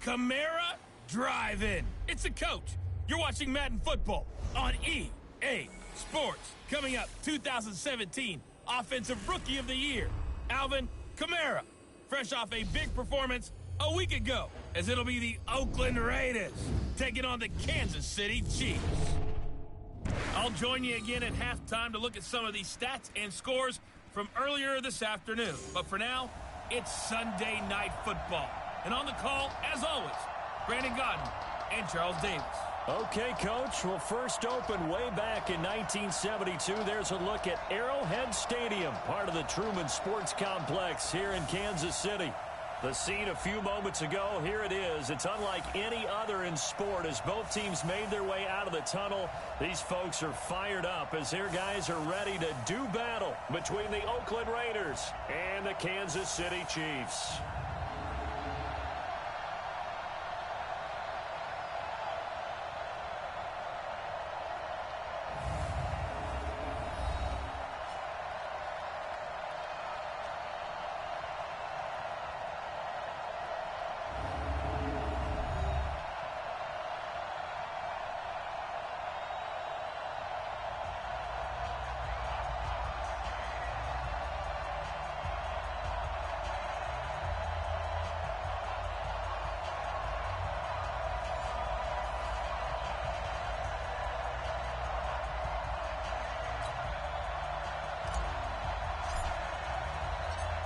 Kamara Drive-In. It's a coach. You're watching Madden Football on EA Sports. Coming up, 2017 Offensive Rookie of the Year, Alvin Kamara. Fresh off a big performance a week ago, as it'll be the Oakland Raiders taking on the Kansas City Chiefs. I'll join you again at halftime to look at some of these stats and scores from earlier this afternoon. But for now, it's Sunday Night Football. And on the call, as always, Brandon Godden and Charles Davis. Okay, Coach. Well, first opened way back in 1972. There's a look at Arrowhead Stadium, part of the Truman Sports Complex here in Kansas City. The scene a few moments ago, here it is. It's unlike any other in sport as both teams made their way out of the tunnel. These folks are fired up as their guys are ready to do battle between the Oakland Raiders and the Kansas City Chiefs.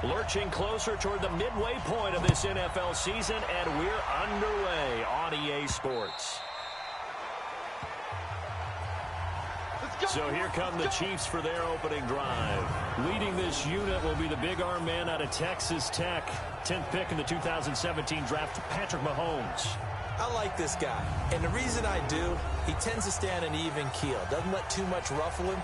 Lurching closer toward the midway point of this NFL season, and we're underway on EA Sports. So here come the Chiefs for their opening drive. Leading this unit will be the big arm man out of Texas Tech. 10th pick in the 2017 draft, Patrick Mahomes. I like this guy, and the reason I do, he tends to stand an even keel. Doesn't let too much ruffle him.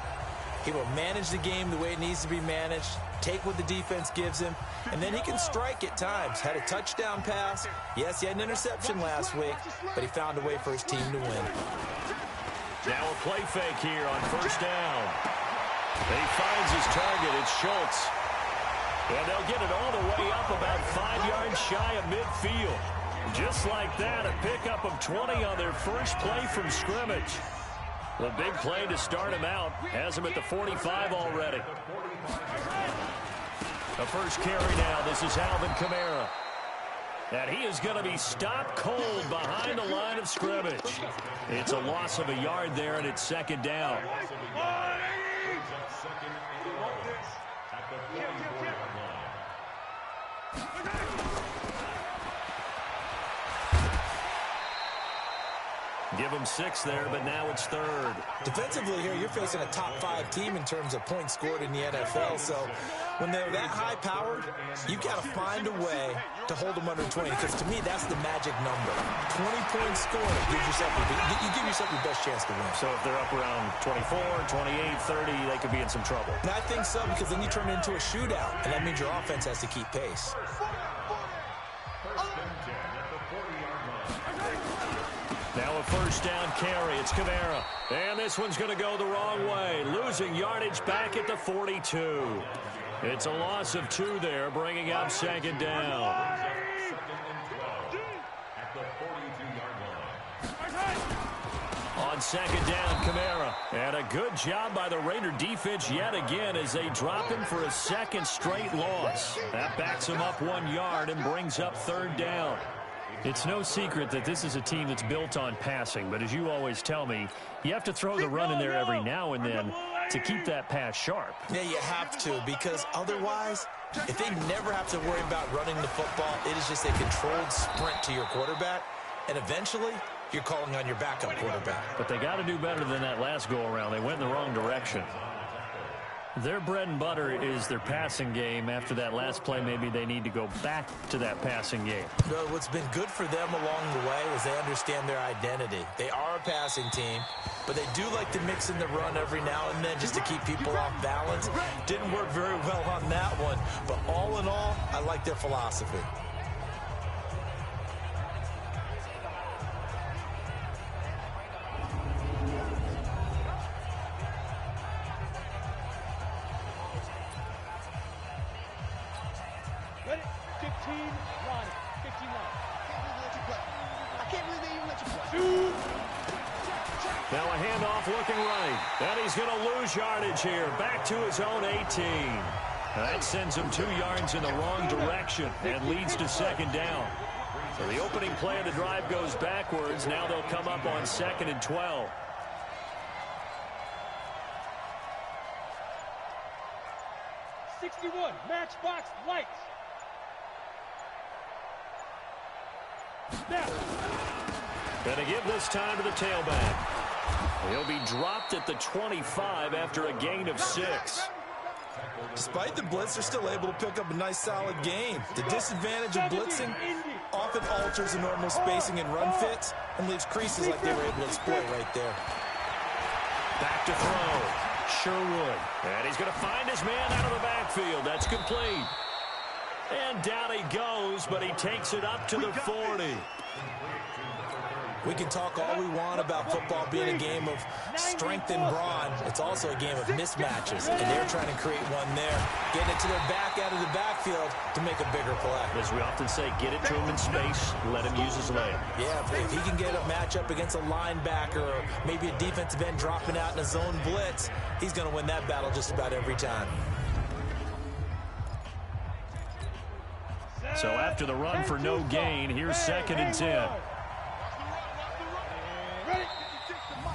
He will manage the game the way it needs to be managed, take what the defense gives him, and then he can strike at times. Had a touchdown pass. Yes, he had an interception last week, but he found a way for his team to win. Now a play fake here on first down. He finds his target. It's Schultz. And they'll get it all the way up about 5 yards shy of midfield. Just like that, a pickup of 20 on their first play from scrimmage. The big play to start him out has him at the 45 already. The first carry now. This is Alvin Kamara. And he is going to be stopped cold behind the line of scrimmage. It's a loss of a yard there, and it's second down. Give him 6 there, but now it's third. Defensively here, you're facing a top 5 team in terms of points scored in the NFL. So when they're that high-powered, you've got to find a way to hold them under 20. Because to me, that's the magic number. 20 points scored, you give yourself your best chance to win. So if they're up around 24, 28, 30, they could be in some trouble. And I think so, because then you turn it into a shootout, and that means your offense has to keep pace. Now a first down carry. It's Kamara. And this one's going to go the wrong way. Losing yardage back at the 42. It's a loss of 2 there, bringing up second down. On second down, Kamara. And a good job by the Raider defense yet again as they drop him for a second straight loss. That backs him up 1 yard and brings up third down. It's no secret that this is a team that's built on passing, but as you always tell me, you have to throw the run in there every now and then to keep that pass sharp. Yeah, you have to, because otherwise, if they never have to worry about running the football, it is just a controlled sprint to your quarterback, and eventually, you're calling on your backup quarterback. But they got to do better than that last go-around. They went in the wrong direction. Their bread and butter is their passing game. After that last play, maybe they need to go back to that passing game. Well, what's been good for them along the way is they understand their identity. They are a passing team, but they do like to mix in the run every now and then just to keep people off balance. Didn't work very well on that one, but all in all, I like their philosophy. run. 15 run. I can't believe they even let you play. Now a handoff looking right. And he's going to lose yardage here. Back to his own 18. That sends him 2 yards in the wrong direction and leads to second down. So the opening play of the drive goes backwards. Now they'll come up on 2nd and 12. Matchbox lights. Going to give this time to the tailback. He'll be dropped at the 25 after a gain of 6. Despite the blitz, they're still able to pick up a nice solid gain. The disadvantage of blitzing often alters the normal spacing and run fits and leaves creases like they were able to exploit right there. Back to throw. Sherwood. And he's going to find his man out of the backfield. That's complete. And down he goes, but he takes it up to the 40. We can talk all we want about football being a game of strength and brawn. It's also a game of mismatches, and they're trying to create one there. Getting it to their back out of the backfield to make a bigger play. As we often say, get it to him in space, let him use his leg. Yeah, if he can get a matchup against a linebacker or maybe a defensive end dropping out in a zone blitz, he's going to win that battle just about every time. So after the run for no gain, here's 2nd and 10.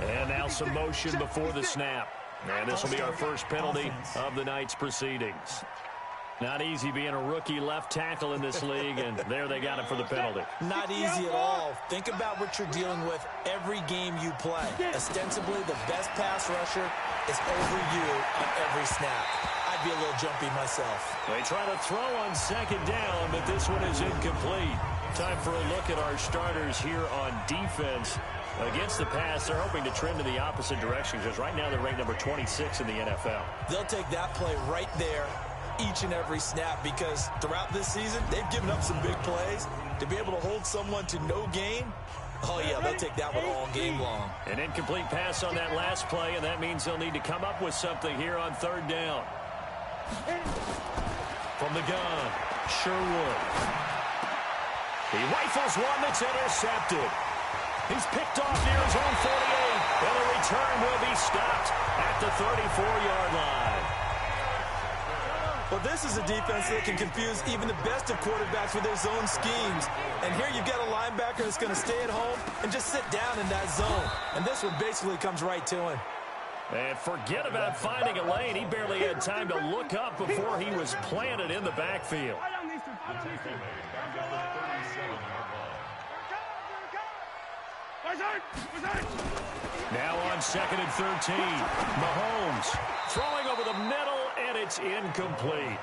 And now some motion before the snap. And this will be our first penalty of the night's proceedings. Not easy being a rookie left tackle in this league, and there they got it for the penalty. Not easy at all. Think about what you're dealing with every game you play. Ostensibly, the best pass rusher is over you on every snap. I'd be a little jumpy myself. They try to throw on 2nd down, but this one is incomplete. Time for a look at our starters here on defense. Against the pass, they're hoping to trend in the opposite direction because right now they're ranked number 26 in the NFL. They'll take that play right there each and every snap because throughout this season, they've given up some big plays. To be able to hold someone to no gain, oh yeah, they'll take that one all game long. An incomplete pass on that last play, and that means they'll need to come up with something here on 3rd down. From the gun, Sherwood. He rifles one that's intercepted. He's picked off near his own 48, and the return will be stopped at the 34-yard line. Well, this is a defense that can confuse even the best of quarterbacks with their zone schemes. And here you've got a linebacker that's going to stay at home and just sit down in that zone. And this one basically comes right to him. And forget about finding a lane. He barely had time to look up before he was planted in the backfield. Now on 2nd and 13. Mahomes throwing over the middle, and it's incomplete.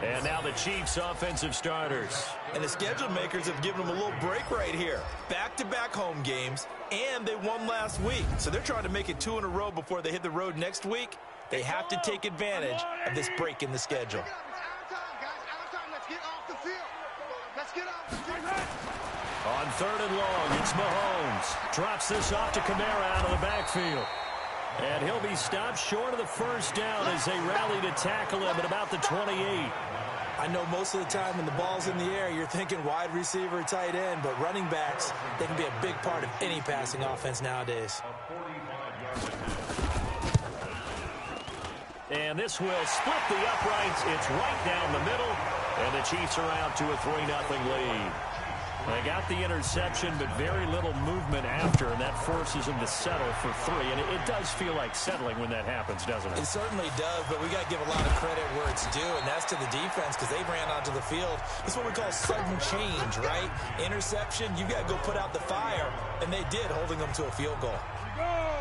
And now the Chiefs' offensive starters. And the schedule makers have given them a little break right here. Back-to-back home games, and they won last week. So they're trying to make it 2 in a row before they hit the road next week. They have to take advantage of this break in the schedule. On 3rd and long, it's Mahomes. Drops this off to Kamara out of the backfield. And he'll be stopped short of the 1st down as they rally to tackle him at about the 28. I know most of the time when the ball's in the air, you're thinking wide receiver, tight end, but running backs, they can be a big part of any passing offense nowadays. And this will split the uprights. It's right down the middle, and the Chiefs are out to a 3-0 lead. They got the interception, but very little movement after, and that forces them to settle for 3. And it does feel like settling when that happens, doesn't it? It certainly does, but we got to give a lot of credit where it's due, and that's to the defense because they ran onto the field. It's what we call sudden change, right? Interception, you got to go put out the fire, and they did, holding them to a field goal.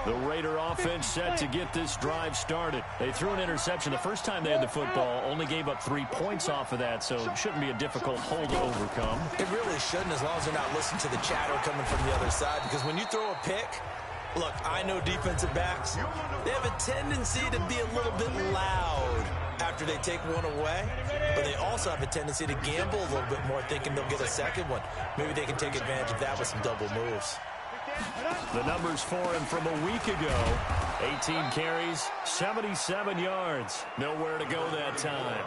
The Raider offense set to get this drive started. They threw an interception the first time they had the football, only gave up 3 points off of that, so it shouldn't be a difficult hole to overcome. It really shouldn't, as long as they're not listening to the chatter coming from the other side, because when you throw a pick, look, I know defensive backs, they have a tendency to be a little bit loud after they take one away, but they also have a tendency to gamble a little bit more, thinking they'll get a second one. Maybe they can take advantage of that with some double moves. The numbers for him from a week ago, 18 carries, 77 yards. Nowhere to go that time.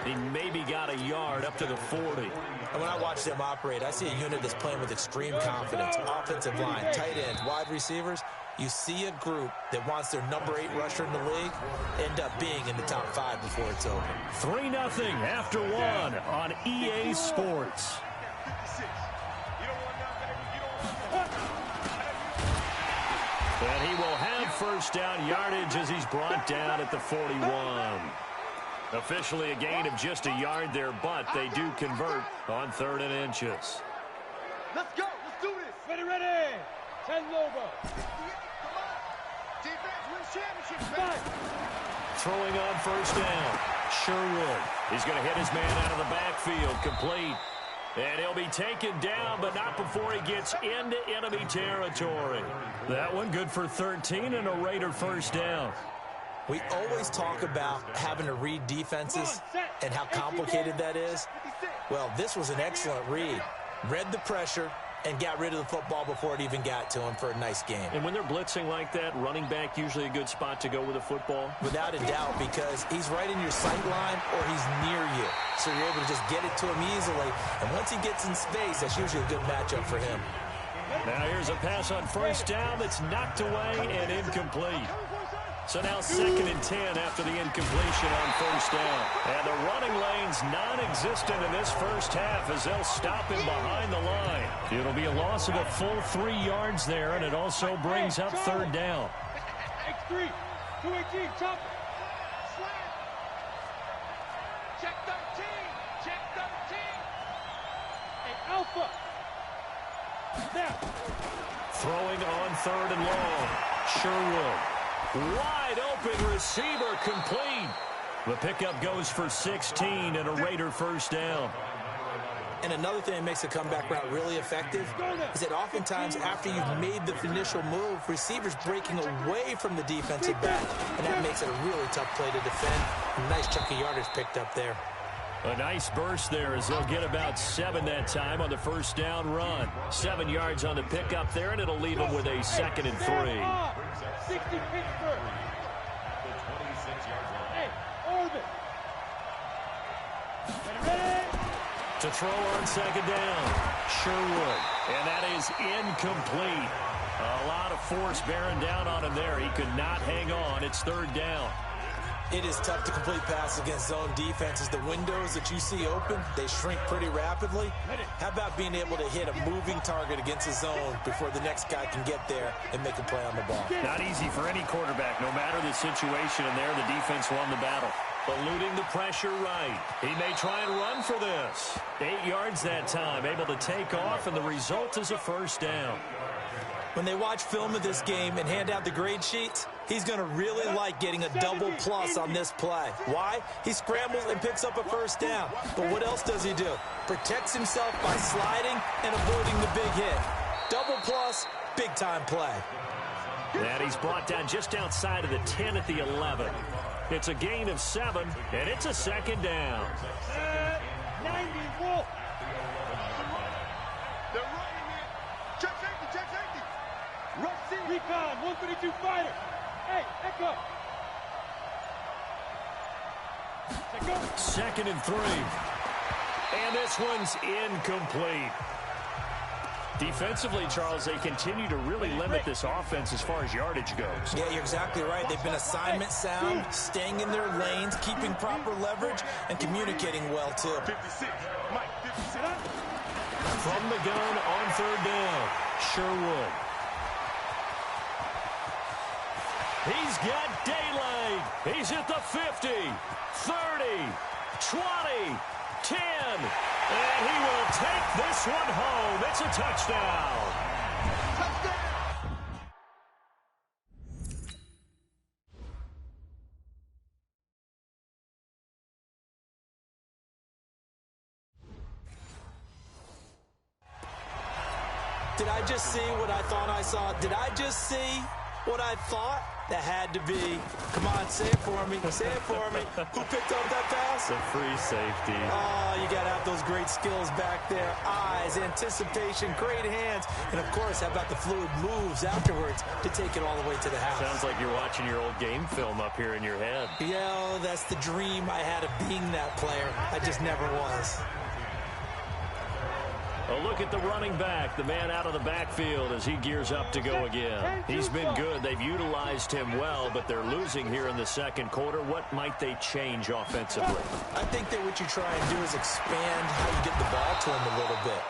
He maybe got a yard up to the 40. And when I watch them operate, I see a unit that's playing with extreme confidence. Offensive line, tight ends, wide receivers. You see a group that wants their number 8 rusher in the league end up being in the top 5 before it's over. 3-0 after 1 on EA Sports. And he will have first down yardage as he's brought down at the 41. Officially a gain of just a yard there, but they do convert on 3rd and inches. Let's go. Let's do this. Ready, ready. 10 Lobo. Defense wins championships. Throwing on first down. Sherwood. He's going to hit his man out of the backfield. Complete. And he'll be taken down, but not before he gets into enemy territory. That one good for 13 and a Raider first down. We always talk about having to read defenses and how complicated that is. Well, this was an excellent read. Read the pressure and got rid of the football before it even got to him for a nice game. And when they're blitzing like that, running back usually a good spot to go with the football? Without a doubt, because he's right in your sight line or he's near you. So you're able to just get it to him easily. And once he gets in space, that's usually a good matchup for him. Now here's a pass on first down that's knocked away and incomplete. So now 2nd and 10 after the incompletion on first down. And the running lane's non-existent in this first half as they'll stop him behind the line. It'll be a loss of a full 3 yards there, and it also brings up 3rd down. X3, 218, chop. Check 13, check 13. Hey, Alpha. Snap. Throwing on 3rd and long. Sherwood. Wide open receiver complete. The pickup goes for 16 and a Raider first down. And another thing that makes the comeback route really effective is that oftentimes after you've made the initial move, receivers breaking away from the defensive back, and that makes it a really tough play to defend. A nice chunk of yardage picked up there. A nice burst there as they'll get about 7 that time on the first down run. 7 yards on the pickup there, and it'll leave them with a 2nd and 3. 60 Pittsburgh. Hey, Orbit. Ready? To throw on 2nd down. Sherwood. And that is incomplete. A lot of force bearing down on him there. He could not hang on. It's 3rd down. It is tough to complete passes against zone defenses. The windows that you see open, they shrink pretty rapidly. How about being able to hit a moving target against a zone before the next guy can get there and make a play on the ball? Not easy for any quarterback, no matter the situation, and there the defense won the battle. Eluding the pressure right. He may try and run for this. 8 yards that time, able to take off, and the result is a first down. When they watch film of this game and hand out the grade sheets, he's going to really like getting a double plus on this play. Why? He scrambles and picks up a first down. But what else does he do? Protects himself by sliding and avoiding the big hit. Double plus, big-time play. And he's brought down just outside of the 10 at the 11. It's a gain of 7, and it's a 2nd down. 90, Wolf. They're running it. Check safety, check safety. Rush C. Recon, 132 fighter. Hey, Echo. Check go. 2nd and 3. And this one's incomplete. Defensively, Charles, they continue to really limit this offense as far as yardage goes. Yeah, you're exactly right. They've been assignment sound, staying in their lanes, keeping proper leverage, and communicating well, too. 56. Mike, 56. From the gun on 3rd down, Sherwood. He's got daylight. He's at the 50, 30, 20, 10. And he will take this one home. It's a touchdown. Did I just see what I thought I saw? Did I just see What I thought, that had to be, come on, say it for me, say it for me. Who picked up that pass? The free safety. Oh, you got to have those great skills back there. Eyes, anticipation, great hands. And, of course, how about the fluid moves afterwards to take it all the way to the house? Sounds like you're watching your old game film up here in your head. Yeah, that's the dream I had of being that player. I just never was. A look at the running back, the man out of the backfield as he gears up to go again. He's been good. They've utilized him well, but they're losing here in the second quarter. What might they change offensively? I think that what you try and do is expand how you get the ball to him a little bit.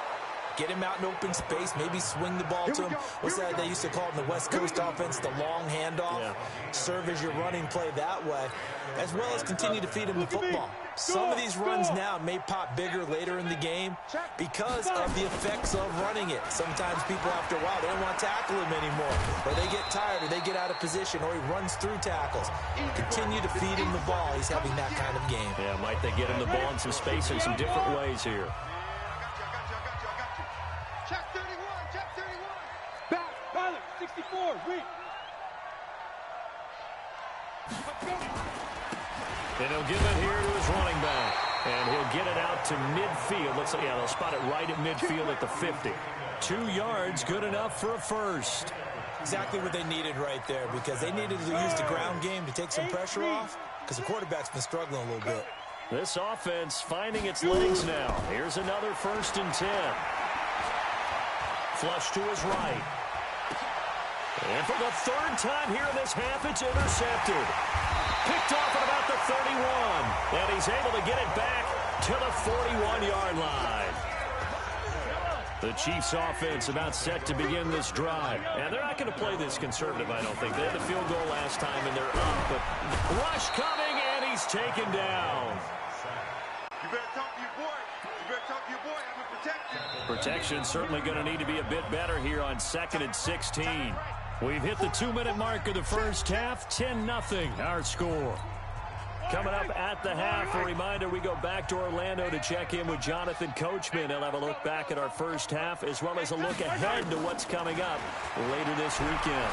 Get him out in open space, maybe swing the ball to him. What's that they used to call it in the West Coast offense, the long handoff? Yeah. Serve as your running play that way, as well as continue to feed him the football. Some of these runs now may pop bigger later in the game because of the effects of running it. Sometimes people, after a while, they don't want to tackle him anymore, or they get tired, or they get out of position, or he runs through tackles. Continue to feed him the ball. He's having that kind of game. Yeah, might they get him the ball in some space in some different ways here. Check 31, check 31. Back, Tyler, 64, read. And he'll give it here to his running back. And he'll get it out to midfield. Looks like, yeah, they'll spot it right at midfield at the 50. 2 yards, good enough for a first. Exactly what they needed right there, because they needed to use the ground game to take some pressure off, because the quarterback's been struggling a little bit. This offense finding its legs now. Here's another 1st and 10. Flush to his right. And for the 3rd time here in this half, it's intercepted. Picked off at about the 31. And he's able to get it back to the 41-yard line. The Chiefs offense about set to begin this drive. And they're not going to play this conservative, I don't think. They had the field goal last time, and they're up. But rush coming, and he's taken down. You better talk to your boy. You better talk to your boy. I'm going to protect you. Protection certainly going to need to be a bit better here on 2nd and 16. We've hit the 2-minute mark of the first half. 10-0 our score. Coming up at the half, a reminder, we go back to Orlando to check in with Jonathan Coachman. He'll have a look back at our first half, as well as a look ahead to what's coming up later this weekend.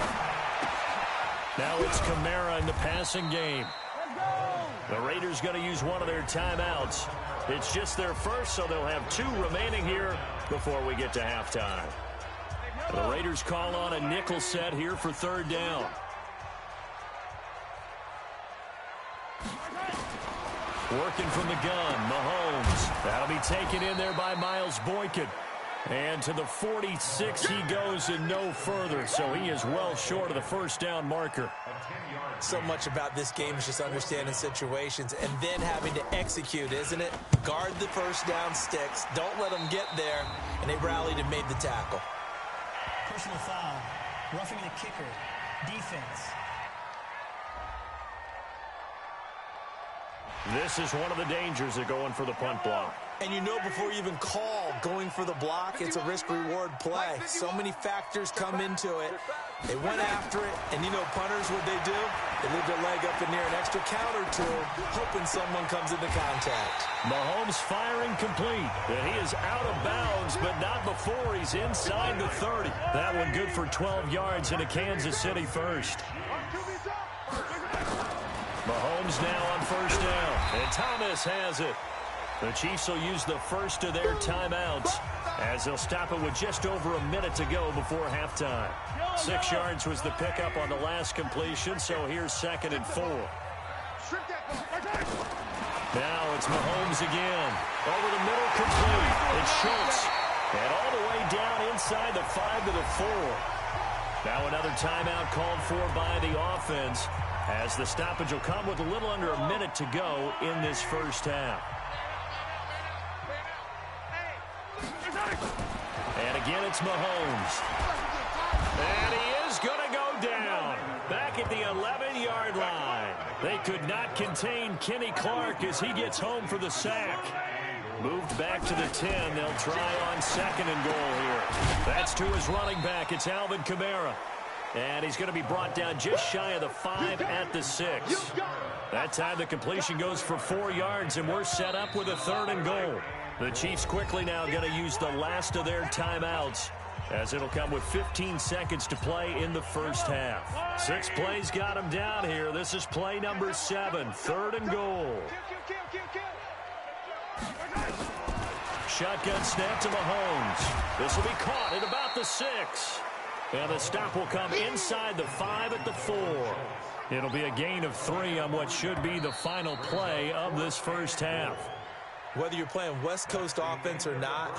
Now it's Kamara in the passing game. The Raiders going to use one of their timeouts. It's just their first, so they'll have 2 remaining here before we get to halftime. The Raiders call on a nickel set here for 3rd down. Working from the gun, Mahomes. That'll be taken in there by Miles Boykin. And to the 46 he goes and no further, so he is well short of the 1st down marker. So much about this game is just understanding situations and then having to execute, isn't it? Guard the 1st down sticks. Don't let them get there. And they rallied and made the tackle. Personal foul. Roughing the kicker. Defense. This is one of the dangers of going for the punt block. And you know before you even call going for the block, it's a risk-reward play. So many factors come into it. They went after it, and you know punters, what they do? They leave their leg up in near an extra count or 2, hoping someone comes into contact. Mahomes firing complete. And he is out of bounds, but not before he's inside the 30. That one good for 12 yards in a Kansas City first. Mahomes now on 1st down, and Thomas has it. The Chiefs will use the first of their timeouts as they'll stop it with just over a minute to go before halftime. 6 yards was the pickup on the last completion, so here's 2nd and 4. Now it's Mahomes again. Over the middle, complete. It's Schultz. And all the way down inside the 5 to the 4. Now another timeout called for by the offense, as the stoppage will come with a little under a minute to go in this first half. And again, it's Mahomes. And he is going to go down back at the 11-yard line. They could not contain Kenny Clark as he gets home for the sack. Moved back to the 10. They'll try on 2nd and goal here. That's to his running back. It's Alvin Kamara. And he's going to be brought down just shy of the 5 at the 6. That time the completion goes for 4 yards, and we're set up with a 3rd and goal. The Chiefs quickly now going to use the last of their timeouts as it'll come with 15 seconds to play in the first half. 6 plays got him down here. This is play number 7, 3rd and goal. Shotgun snap to Mahomes. This will be caught at about the 6. And the stop will come inside the 5 at the 4. It'll be a gain of 3 on what should be the final play of this first half. Whether you're playing West Coast offense or not,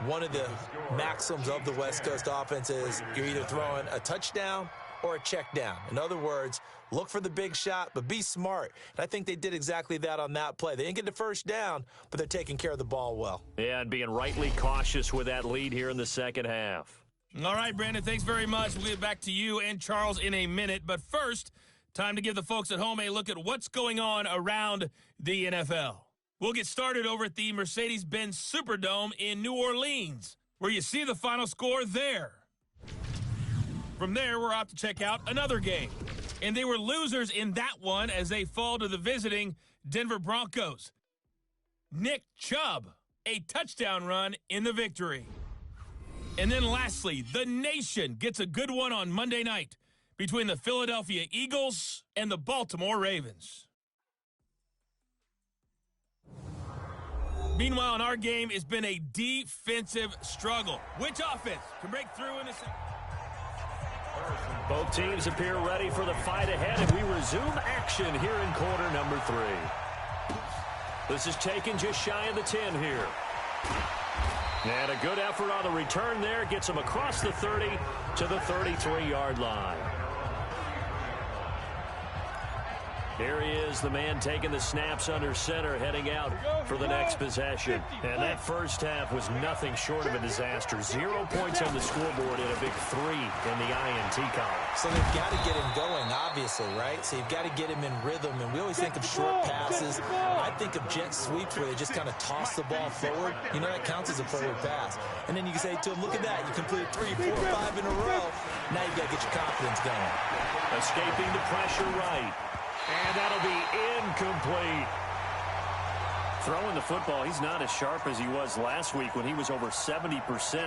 one of the maxims of the West Coast offense is you're either throwing a touchdown or a check down. In other words, look for the big shot, but be smart. And I think they did exactly that on that play. They didn't get the first down, but they're taking care of the ball well. Yeah, and being rightly cautious with that lead here in the second half. All right, Brandon, thanks very much. We'll get back to you and Charles in a minute. But first, time to give the folks at home a look at what's going on around the NFL. We'll get started over at the Mercedes-Benz Superdome in New Orleans, where you see the final score there. From there, we're off to check out another game. And they were losers in that one as they fall to the visiting Denver Broncos. Nick Chubb, a touchdown run in the victory. And then lastly, the nation gets a good one on Monday night between the Philadelphia Eagles and the Baltimore Ravens. Meanwhile, in our game, it's been a defensive struggle. Which offense can break through in the second? Both teams appear ready for the fight ahead, and we resume action here in quarter number 3. This is taken just shy of the 10 here. And a good effort on the return there. Gets him across the 30 to the 33-yard line. Here he is, the man taking the snaps under center, heading out for the next possession. And that first half was nothing short of a disaster. 0 points on the scoreboard and a big 3 in the INT column. So they've got to get him going, obviously, right? So you've got to get him in rhythm. And we always think of short passes. I think of jet sweeps where they just kind of toss the ball forward. You know, that counts as a forward pass. And then you can say to him, look at that. You completed 3, 4, 5 in a row. Now you've got to get your confidence going. Escaping the pressure right. And that'll be incomplete. Throwing the football, he's not as sharp as he was last week when he was over 70%.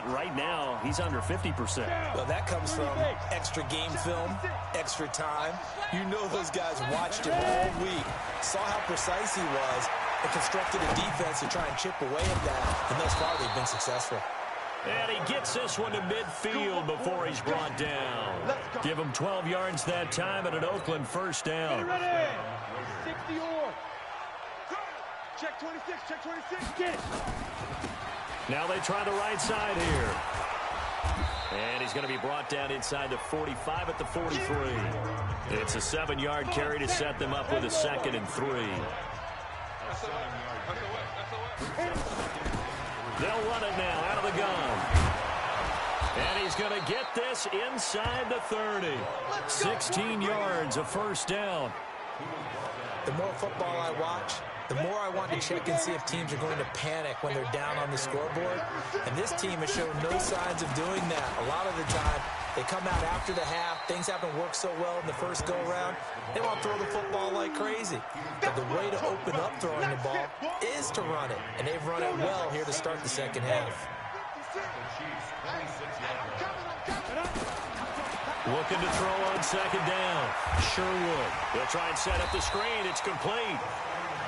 Right now, he's under 50%. Well, that comes from extra game film, extra time. You know those guys watched him all week, saw how precise he was, and constructed a defense to try and chip away at that. And thus far, they've been successful. And he gets this one to midfield before he's brought down. Give him 12 yards that time and an Oakland first down. Get ready. 60 or. Check 26, check 26. Get it. Now they try the right side here. And he's going to be brought down inside the 45 at the 43. It's a 7-yard carry to set them up with a 2nd and 3. They'll run it now out of the gun. And he's going to get this inside the 30. 16 yards, a first down. The more football I watch, the more I want to check and see if teams are going to panic when they're down on the scoreboard. And this team has shown no signs of doing that. A lot of the time, they come out after the half. Things haven't worked so well in the first go-around. They want to throw the football like crazy. But the way to open up throwing the ball is to run it. And they've run it well here to start the second half. Looking to throw on second down. Sherwood. They'll try and set up the screen. It's complete.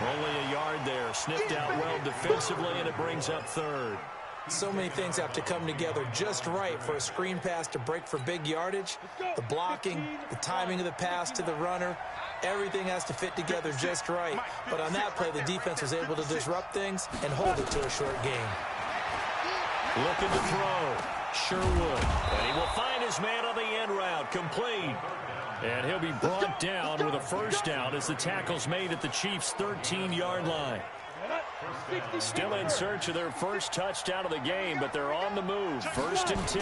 Only a yard there. Sniffed out well defensively, and it brings up 3rd. So many things have to come together just right for a screen pass to break for big yardage. The blocking, the timing of the pass to the runner, everything has to fit together just right. But on that play, the defense was able to disrupt things and hold it to a short game. Looking to throw. Sherwood. And he will find his man on the end route. Complete. And he'll be brought down with a first down as the tackle's made at the Chiefs' 13-yard line. Still in search of their first touchdown of the game, but they're on the move. 1st and 10.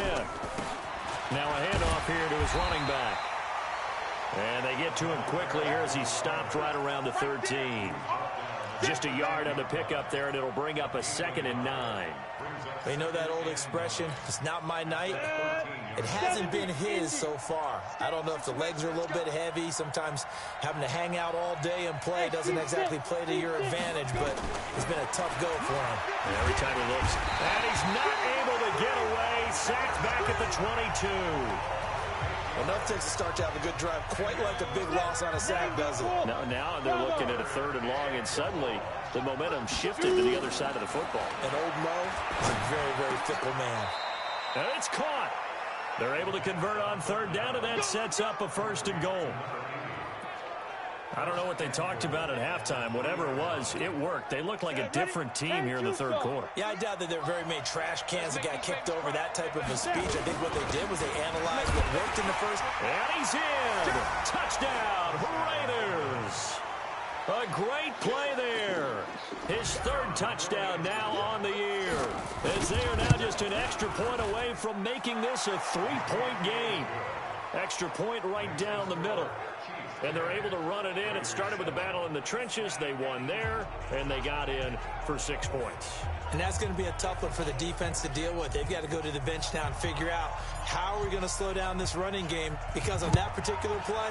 Now a handoff here to his running back. And they get to him quickly here as he's stopped right around the 13. Just a yard on the pickup there, and it'll bring up a 2nd and 9. You know that old expression, it's not my night? It hasn't been his so far. I don't know if the legs are a little bit heavy. Sometimes having to hang out all day and play doesn't exactly play to your advantage, but it's been a tough go for him. And every time he looks, and he's not able to get away. Sacked back at the 22. Well, enough takes to start to have a good drive, quite like a big loss on a sack, does it? Now they're looking at a 3rd and long, and suddenly the momentum shifted to the other side of the football. And old Mo is a very, very fickle man. And it's caught. They're able to convert on 3rd down, and that sets up a 1st and goal. I don't know what they talked about at halftime. Whatever it was, it worked. They looked like a different team here in the 3rd quarter. Yeah, I doubt that there were very many trash cans that got kicked over that type of a speech. I think what they did was they analyzed what worked in the first. And he's in. Touchdown, Raiders. A great play there. His 3rd touchdown now on the year. As they are now just an extra point away from making this a 3-point game. Extra point right down the middle. And they're able to run it in. It started with a battle in the trenches. They won there, and they got in for 6 points. And that's going to be a tough one for the defense to deal with. They've got to go to the bench now and figure out how are we going to slow down this running game, because on that particular play,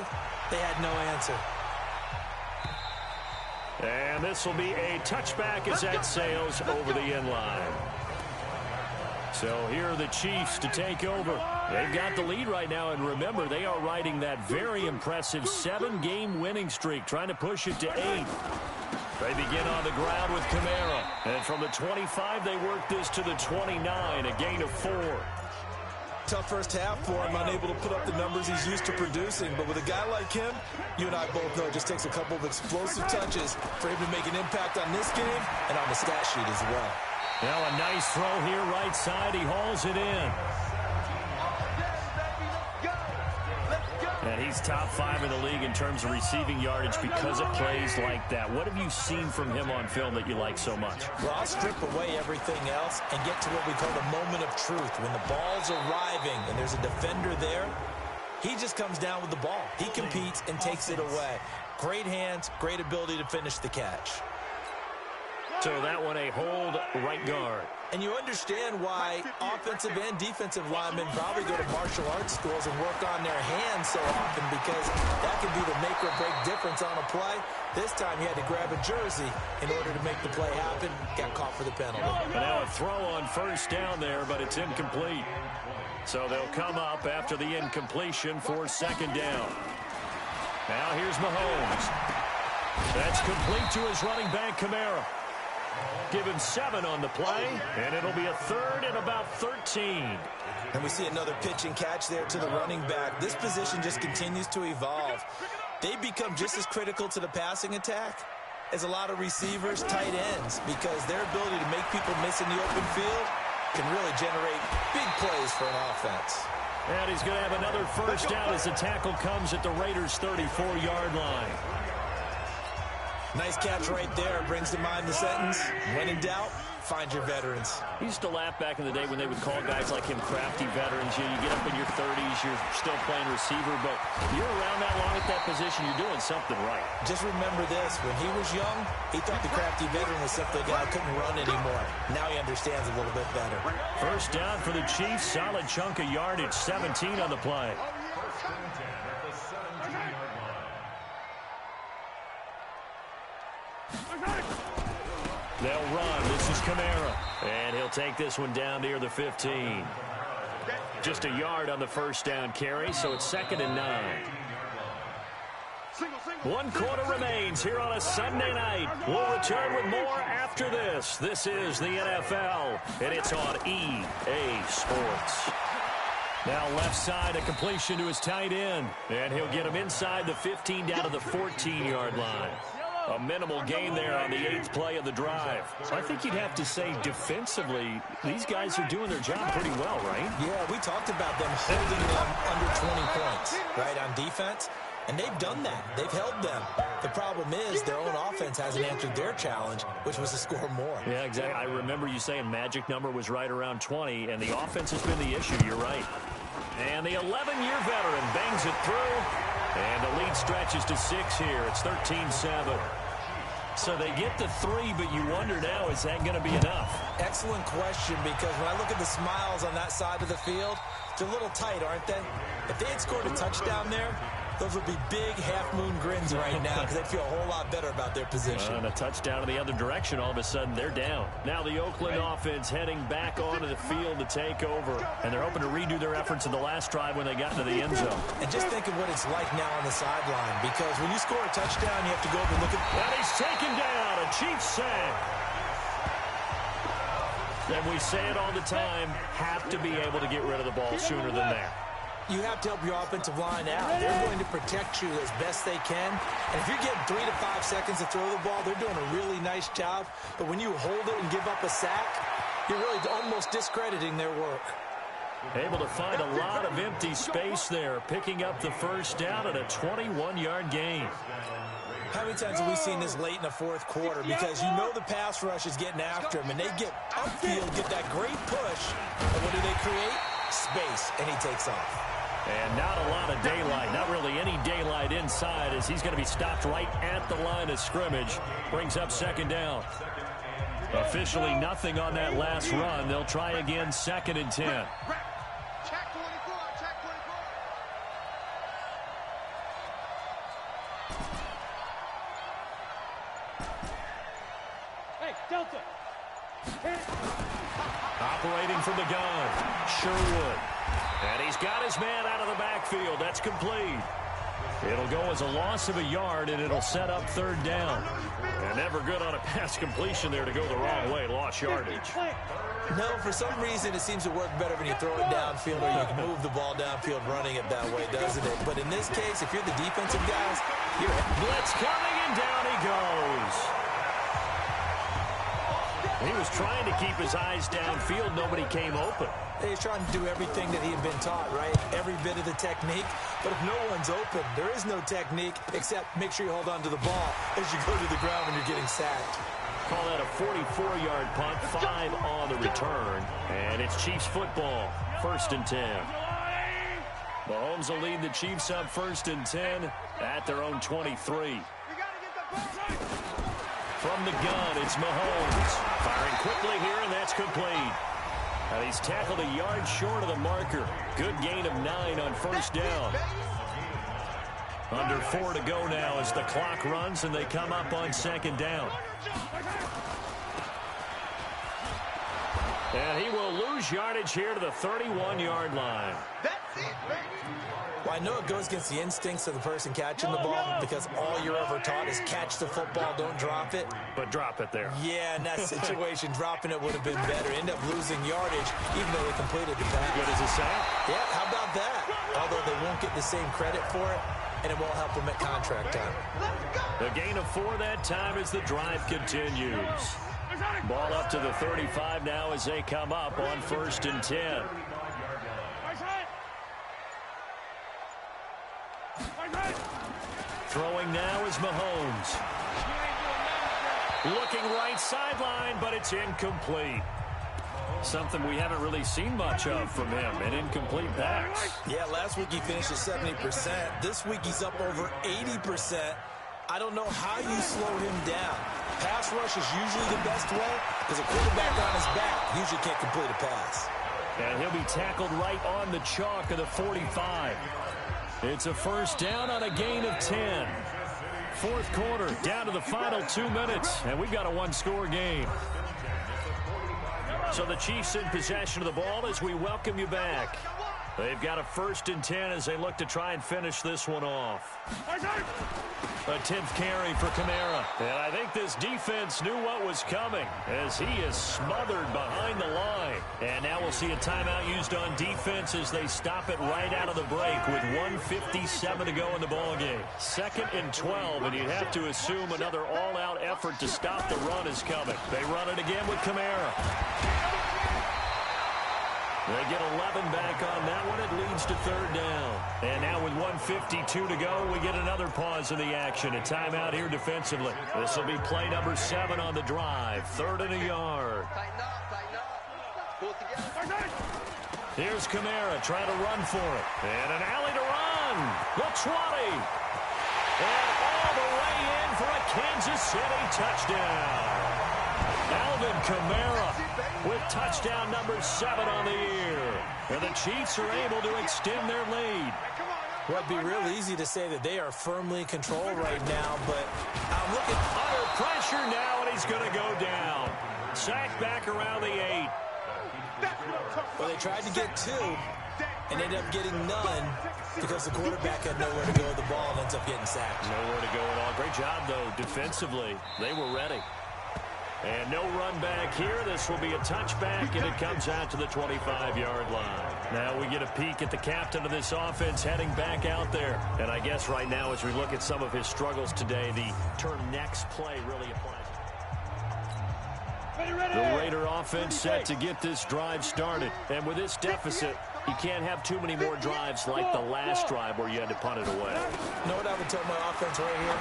they had no answer. And this will be a touchback as that sails over the end line. So here are the Chiefs to take over. They've got the lead right now, and remember, they are riding that very impressive 7-game winning streak, trying to push it to 8. They begin on the ground with Kamara, and from the 25, they work this to the 29, a gain of 4. Tough first half for him, unable to put up the numbers he's used to producing. But with a guy like him, you and I both know it just takes a couple of explosive touches for him to make an impact on this game and on the stat sheet as well. Now a nice throw here, right side. He hauls it in. And he's top 5 in the league in terms of receiving yardage because of plays like that. What have you seen from him on film that you like so much? Well, I'll strip away everything else and get to what we call the moment of truth. When the ball's arriving and there's a defender there, he just comes down with the ball. He competes and takes it away. Great hands, great ability to finish the catch. So that one a hold right guard. And you understand why offensive and defensive linemen probably go to martial arts schools and work on their hands so often, because that can be the make or break difference on a play. This time he had to grab a jersey in order to make the play happen. Got caught for the penalty. And now a throw on 1st down there, but it's incomplete. So they'll come up after the incompletion for 2nd down. Now here's Mahomes. That's complete to his running back, Kamara. Give him 7 on the play, and it'll be a 3rd and about 13. And we see another pitch and catch there to the running back. This position just continues to evolve. They become just as critical to the passing attack as a lot of receivers, tight ends, because their ability to make people miss in the open field can really generate big plays for an offense. And he's going to have another 1st down as the tackle comes at the Raiders' 34-yard line. Nice catch right there. Brings to mind the sentence, when in doubt, find your veterans. We used to laugh back in the day when they would call guys like him crafty veterans. You get up in your 30s, you're still playing receiver, but you're around that long at that position, you're doing something right. Just remember this, when he was young, he thought the crafty veteran was simply a guy who couldn't run anymore. Now he understands a little bit better. 1st down for the Chiefs, solid chunk of yardage, 17 on the play. They'll run. This is Kamara. And he'll take this one down near the 15. Just a yard on the 1st down carry, so it's 2nd and 9. 1 quarter remains here on a Sunday night. We'll return with more after this. This is the NFL, and it's on EA Sports. Now left side, a completion to his tight end. And he'll get him inside the 15 down to the 14-yard line. A minimal gain there on the 8th play of the drive. I think you'd have to say defensively, these guys are doing their job pretty well, right? Yeah, we talked about them holding them under 20 points, right, on defense. And they've done that. They've held them. The problem is their own offense hasn't answered their challenge, which was to score more. Yeah, exactly. I remember you saying magic number was right around 20, and the offense has been the issue. You're right. And the 11-year veteran bangs it through. And the lead stretches to 6 here. It's 13-7. So they get the 3, but you wonder now, is that going to be enough? Excellent question, because when I look at the smiles on that side of the field, they're a little tight, aren't they? If they had scored a touchdown there, those would be big half-moon grins right now because they'd feel a whole lot better about their position. And a touchdown in the other direction, all of a sudden they're down. Now the Oakland offense heading back onto the field to take over. And they're hoping to redo their efforts in the last drive when they got into the end zone. And just think of what it's like now on the sideline, because when you score a touchdown, you have to go over and look at... And he's taken down, a Chiefs sack. And we say it all the time, have to be able to get rid of the ball sooner than that. You have to help your offensive line out. They're going to protect you as best they can. And if you're getting 3 to 5 seconds to throw the ball, they're doing a really nice job. But when you hold it and give up a sack, you're really almost discrediting their work. Able to find a lot of empty space there, picking up the first down at a 21-yard gain. How many times have we seen this late in the fourth quarter? Because you know the pass rush is getting after him, and they get upfield, get that great push. And what do they create? Space, and he takes off. And not a lot of daylight, not really any daylight inside, as he's going to be stopped right at the line of scrimmage. Brings up second down. Officially nothing on that last run. They'll try again, 2nd and 10. Check 24, check 24. Hey, Delta. Operating from the gun, Sherwood. And he's got his man out of the backfield. That's complete. It'll go as a loss of a yard, and it'll set up 3rd down. And never good on a pass completion there to go the wrong way. Lost yardage. No, for some reason, it seems to work better when you throw it downfield or you can move the ball downfield running it that way, doesn't it? But in this case, if you're the defensive guys, you're... Blitz coming, and down he goes. He was trying to keep his eyes downfield. Nobody came open. He's trying to do everything that he had been taught, right? Every bit of the technique. But if no one's open, there is no technique except make sure you hold on to the ball as you go to the ground when you're getting sacked. Call that a 44-yard punt, 5 on the return. And it's Chiefs football, 1st and 10. Mahomes will lead the Chiefs up 1st and 10 at their own 23. From the gun, it's Mahomes. Firing quickly here, and that's complete. And he's tackled a yard short of the marker. Good gain of 9 on 1st down. Under 4 to go now as the clock runs, and they come up on 2nd down. And he will lose yardage here to the 31-yard line. That's it, baby. Well, I know it goes against the instincts of the person catching the ball because all you're ever taught is catch the football, don't drop it. But drop it there. Yeah, in that situation, dropping it would have been better. End up losing yardage, even though they completed the pass. Good as a sack. Yeah, how about that? Although they won't get the same credit for it, and it won't help them at contract time. A gain of 4 that time as the drive continues. Ball up to the 35 now as they come up on 1st and 10. Throwing now is Mahomes. Looking right sideline, but it's incomplete. Something we haven't really seen much of from him, an incomplete pass. Yeah, last week he finished at 70%. This week he's up over 80%. I don't know how you slow him down. Pass rush is usually the best way because a quarterback on his back usually can't complete a pass. And he'll be tackled right on the chalk of the 45. It's a 1st down on a gain of 10. 4th quarter, down to the final 2 minutes, and we've got a 1-score game. So the Chiefs in possession of the ball as we welcome you back. They've got a 1st and 10 as they look to try and finish this one off. A 10th carry for Kamara. And I think this defense knew what was coming as he is smothered behind the line. And now we'll see a timeout used on defense as they stop it right out of the break with 1:57 to go in the ballgame. 2nd and 12, and you'd have to assume another all-out effort to stop the run is coming. They run it again with Kamara. They get 11 back on that one. It leads to 3rd down. And now with 1:52 to go, we get another pause in the action. A timeout here defensively. This will be play number 7 on the drive. 3rd and a yard. Tighten up, tighten up. Pull it together. Here's Kamara trying to run for it. And an alley to run. The 20. And all the way in for a Kansas City touchdown. Alvin Kamara with touchdown number 7 on the year. And the Chiefs are able to extend their lead. Well, it'd be real easy to say that they are firmly in control right now, but I'm looking under pressure now, and he's going to go down. Sacked back around the 8. Well, they tried to get 2 and ended up getting none because the quarterback had nowhere to go with the ball and ends up getting sacked. Nowhere to go at all. Great job, though, defensively. They were ready. And no run back here. This will be a touchback, and it comes out to the 25-yard line. Now we get a peek at the captain of this offense heading back out there. And I guess right now as we look at some of his struggles today, the term next play really applies. The Raider offense set to get this drive started. And with this deficit, you can't have too many more drives like the last drive where you had to punt it away. You know what I would tell my offense right here?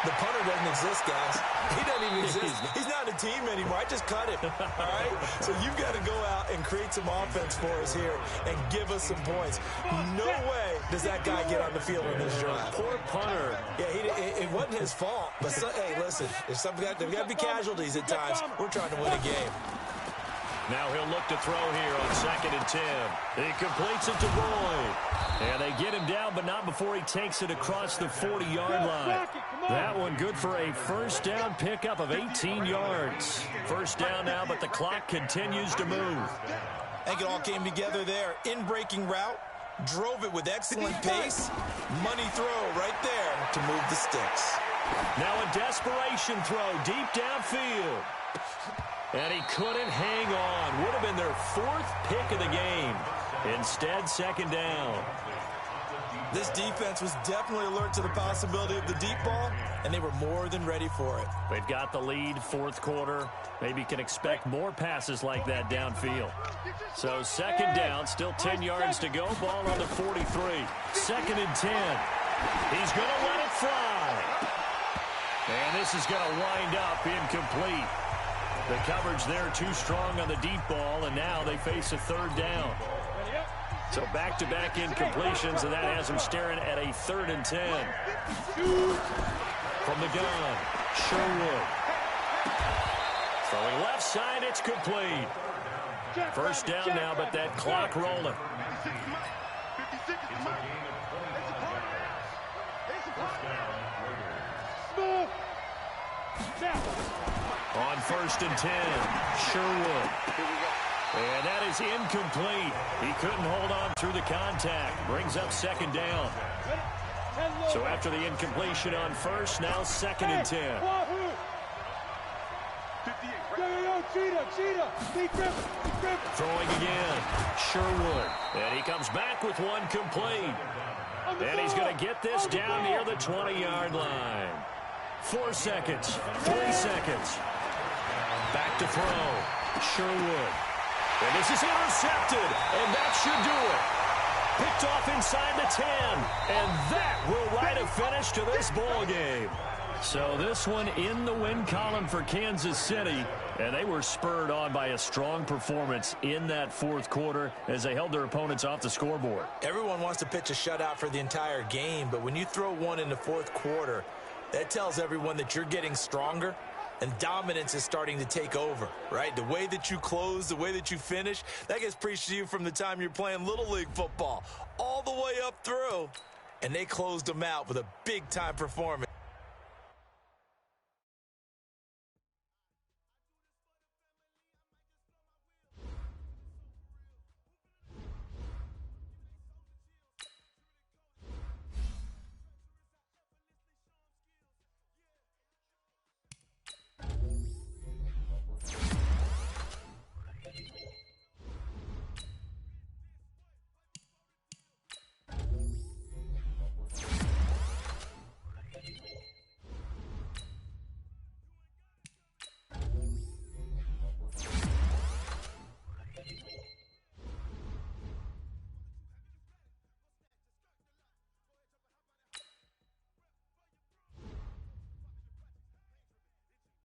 The punter doesn't exist, guys. He doesn't even exist. He's not a team anymore. I just cut him, all right? So you've got to go out and create some offense for us here and give us some points. No way does that guy get on the field in this drive. Poor punter. Yeah, it wasn't his fault. But, hey, listen, there's got to be casualties at times. We're trying to win a game. Now he'll look to throw here on 2nd and 10. He completes it to Boyd. And they get him down, but not before he takes it across the 40-yard line. That one good for a first down pickup of 18 yards. First down now, but the clock continues to move. I think it all came together there. In-breaking route, drove it with excellent pace. Money throw right there to move the sticks. Now a desperation throw deep downfield. And he couldn't hang on. Would have been their 4th pick of the game. Instead, 2nd down. This defense was definitely alert to the possibility of the deep ball, and they were more than ready for it. They've got the lead, 4th quarter. Maybe can expect more passes like that downfield. So 2nd down, still 10 yards to go. Ball on the 43. 2nd and 10. He's going to let it fly. And this is going to wind up incomplete. The coverage there too strong on the deep ball, and now they face a 3rd down. So back-to-back incompletions, and that has him staring at a 3rd and 10. From the gun, Sherwood. Throwing left side, it's complete. First down now, but that clock rolling. On 1st and 10, Sherwood. And that is incomplete. He couldn't hold on through the contact. Brings up 2nd down. So after the incompletion on 1st, now 2nd and 10. Throwing again, Sherwood. And he comes back with one complete. And he's going to get this down near the 20-yard line. 4 seconds, 3 seconds. Back to throw, Sherwood. And this is intercepted, and that should do it. Picked off inside the 10, and that will write a finish to this ball game. So this one in the win column for Kansas City, and they were spurred on by a strong performance in that 4th quarter as they held their opponents off the scoreboard. Everyone wants to pitch a shutout for the entire game, but when you throw one in the 4th quarter, that tells everyone that you're getting stronger and dominance is starting to take over, right? The way that you close, the way that you finish, that gets preached to you from the time you're playing Little League football all the way up through, and they closed them out with a big-time performance.